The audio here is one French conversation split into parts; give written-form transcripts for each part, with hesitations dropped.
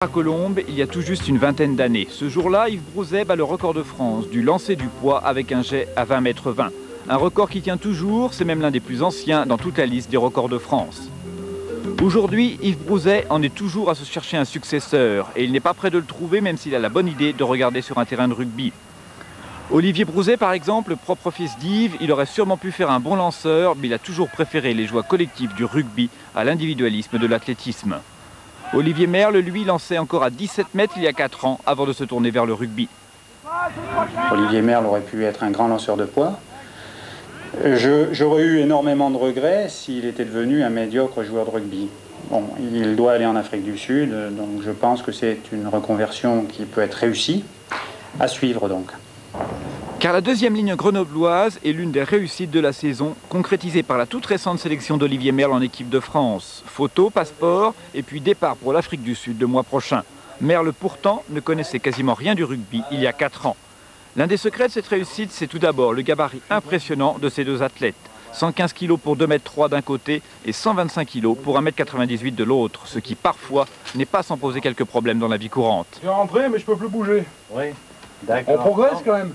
À Colombes, il y a tout juste une vingtaine d'années. Ce jour-là, Yves Brouzet bat le record de France du lancer du poids avec un jet à 20,20 m. Un record qui tient toujours, c'est même l'un des plus anciens dans toute la liste des records de France. Aujourd'hui, Yves Brouzet en est toujours à se chercher un successeur et il n'est pas prêt de le trouver même s'il a la bonne idée de regarder sur un terrain de rugby. Olivier Brouzet, par exemple, propre fils d'Yves, il aurait sûrement pu faire un bon lanceur, mais il a toujours préféré les joies collectives du rugby à l'individualisme de l'athlétisme. Olivier Merle, lui, lançait encore à 17 mètres il y a 4 ans avant de se tourner vers le rugby. Olivier Merle aurait pu être un grand lanceur de poids. J'aurais eu énormément de regrets s'il était devenu un médiocre joueur de rugby. Bon, il doit aller en Afrique du Sud, donc je pense que c'est une reconversion qui peut être réussie. À suivre donc. Car la deuxième ligne grenobloise est l'une des réussites de la saison, concrétisée par la toute récente sélection d'Olivier Merle en équipe de France. Photo, passeport et puis départ pour l'Afrique du Sud le mois prochain. Merle pourtant ne connaissait quasiment rien du rugby il y a 4 ans. L'un des secrets de cette réussite, c'est tout d'abord le gabarit impressionnant de ces deux athlètes. 115 kg pour 2,3 m d'un côté et 125 kg pour 1,98 m de l'autre, ce qui parfois n'est pas sans poser quelques problèmes dans la vie courante. Je vais rentrer mais je peux plus bouger. Oui, d'accord. On progresse quand même.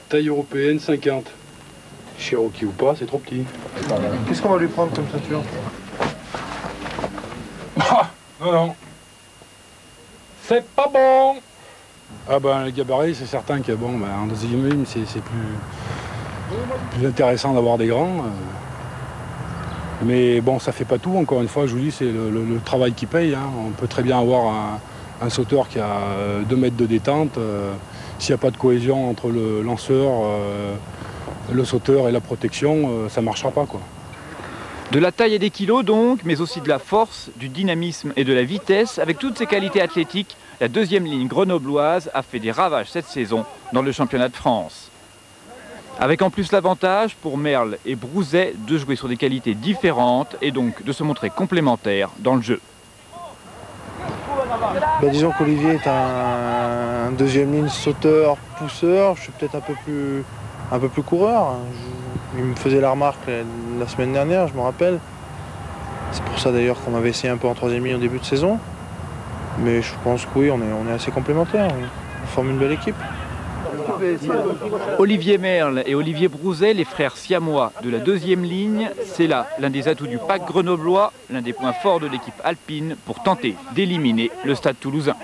Taille européenne 50. Cherokee ou pas, c'est trop petit. Qu'est-ce qu'on va lui prendre comme ceinture? Ah, non. C'est pas bon. Ah ben le gabarit, c'est certain que bon, ben, en deuxième ligne, c'est plus intéressant d'avoir des grands. Mais bon, ça fait pas tout, encore une fois, je vous dis, c'est le travail qui paye. Hein. On peut très bien avoir un sauteur qui a 2 mètres de détente. S'il n'y a pas de cohésion entre le lanceur, le sauteur et la protection, ça ne marchera pas, quoi. De la taille et des kilos donc, mais aussi de la force, du dynamisme et de la vitesse. Avec toutes ses qualités athlétiques, la deuxième ligne grenobloise a fait des ravages cette saison dans le championnat de France. Avec en plus l'avantage pour Merle et Brouzet de jouer sur des qualités différentes et donc de se montrer complémentaires dans le jeu. Disons qu'Olivier est un deuxième ligne sauteur, pousseur. Je suis peut-être un peu plus coureur. Il me faisait la remarque la semaine dernière, je me rappelle. C'est pour ça d'ailleurs qu'on m'avait essayé un peu en troisième ligne au début de saison. Mais je pense que oui, on est assez complémentaires. Oui. On forme une belle équipe. Olivier Merle et Olivier Brouzet, les frères siamois de la deuxième ligne, c'est là l'un des atouts du pack grenoblois, l'un des points forts de l'équipe alpine pour tenter d'éliminer le Stade Toulousain.